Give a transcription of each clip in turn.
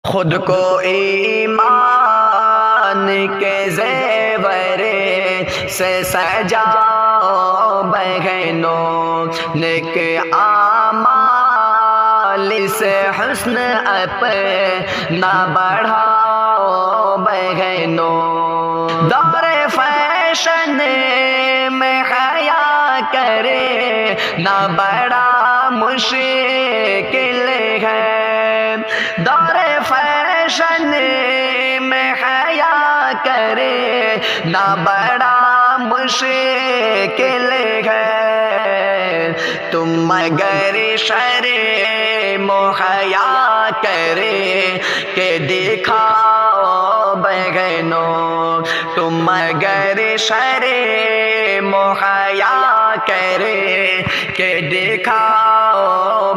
خود کو ایمان کے زیور سے سجاؤ بہنوں، نیک اعمال سے حسن اپنا بڑھاؤ بہنوں۔ دور فیشن میں حیا کرے نہ بڑا مشکل ہے، دور فیشن میں حیا کرے نہ بڑا مشکل ہے، تم مگر شرم و حیا کرے کہ دکھاؤ بہنوں، تم مگر شرم و حیا کرے کہ دکھاؤ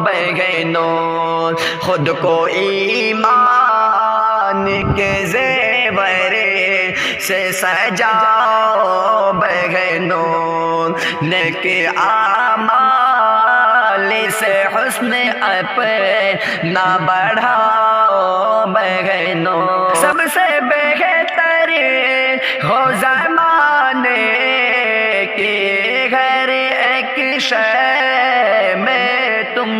بہنوں، خود کو ایمان کے زیور سے سجاؤ بہنوں، نیک اعمال سے حسن اپنا بڑھاؤ بہنوں۔ سب سے بہتر ہو زمانے کے ہر ایک شے میں تم،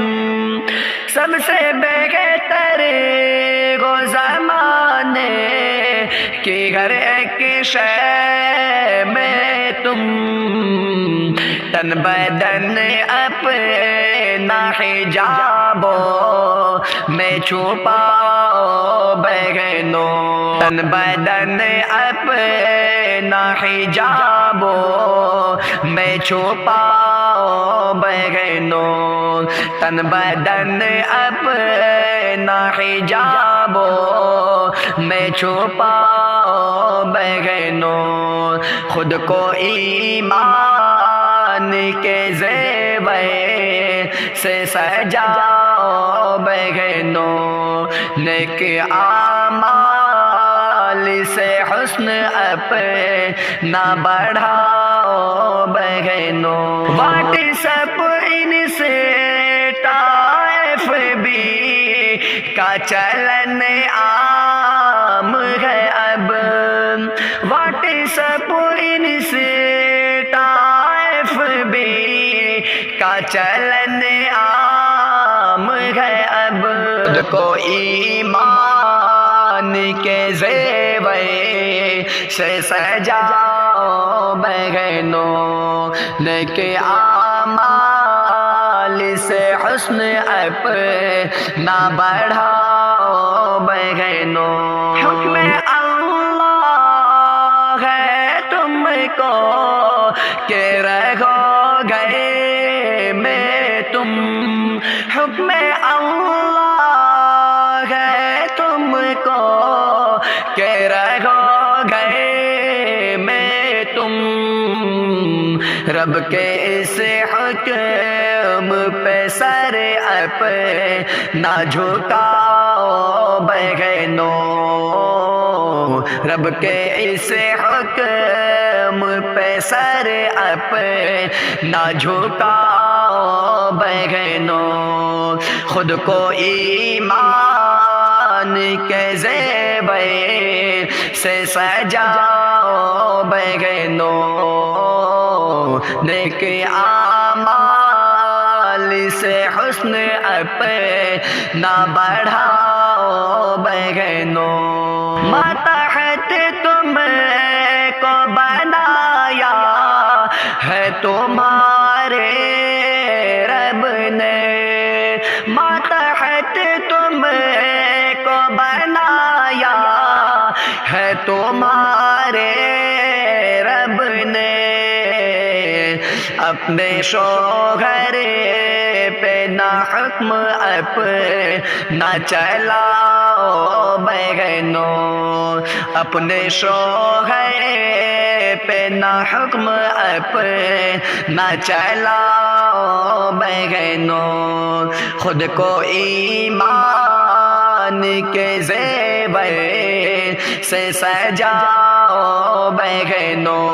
سب سے بہتر ہو زمانے کی ہر ایک شے میں تم، تن بدن اپنا حجابوں میں چھپاؤ بہنوں، تن بدن اپنا حجابوں میں چھپاؤ بہنوں، تن بدن اپنا حجابوں میں چھپاؤ بہنوں، خود کو ایمان کے زیور سے سجاؤ بہنوں، نیک اعمال سے حسن اپنا بڑھاؤ بہنوں۔ WhatsApp Insta F B کا چلن عام ہے اب، WhatsApp Insta F B کا چلن عام ہے اب، خود کو ایمان کے زیور سے سجاؤ بہنوں، نیک اعمال سے حسن اپنا بڑھاؤ بہنوں۔ حکم اللہ ہے تم کو کہ رہو گھر میں تم، حکم اللہ ہے تم کو کہ رہو گھر میں تم، رب کے اس حکم پہ سر اپنا جھکاؤ بہنوں، رب کے اس حکم پہ سر اپنا جھکاؤ بہنوں، خود کو ایمان کے زیور سے سجاؤ بہنوں، نیک اعمال سے حسن اپنا بڑھاؤ بہنوں۔ ماتحت تم کو بنایا ہے تمہارے رب نے، ماتحت تم کو بنایا ہے تمہارے رب نے، اپنے شوہر پہ نہ حکم اپنا چلاؤ بہنوں، اپنے شوہر پہ نہ حکم اپنا چلاؤ بہنوں، خود کو ایمان کے زیور سے سجاؤ بہنوں،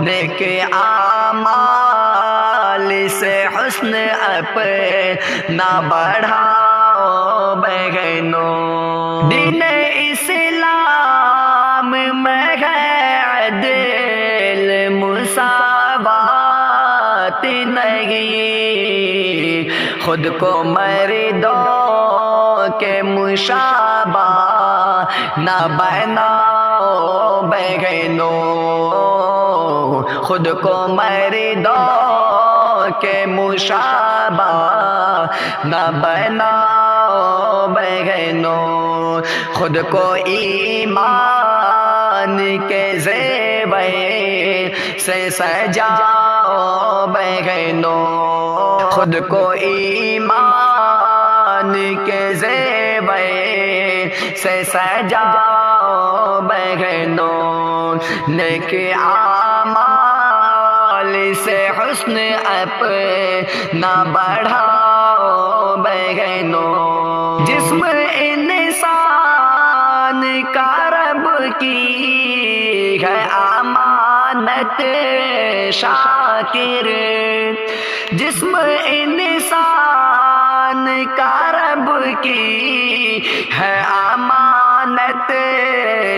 نیک اعمال سے حسن اپنا بڑھاؤ بہنوں دین اسلام میں ہے عدل مساوات نہیں، خود کو مردوں کے مشابہ نہ بناؤ بہنوں، خود کو مردوں کے مشابہ نہ بناؤ بہنوں، خود کو ایمان کے زیور سے سجاؤ بہنوں، خود کو ایمان کے زیور سے سجاؤ بہنوں، نیک اعمال سے حسن اپنا بڑھاؤ بہنوں، جسم انسان کا رب کی ہے امانت شاکر، جسم انسان کا رب کی ہے امانت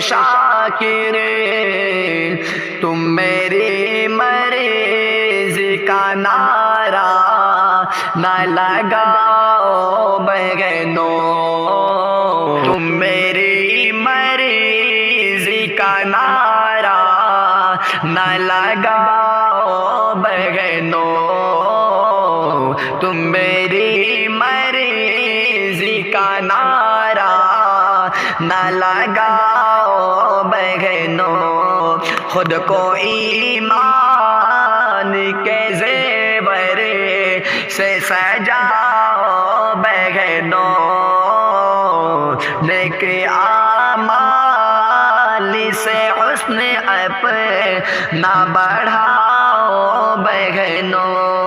شاکر، تم میری مرض کا نعرہ نہ لگاؤ بہنوں، تم میری مرض کا نعرہ نہ لگاؤ بہنوں، تم میری مرض کا نعرہ نہ لگاؤ بہنوں، خود کو ایمان کے زیور سے سجاؤ بہنوں، نیک اعمال سے حسن اپنا بڑھاؤ بہنوں۔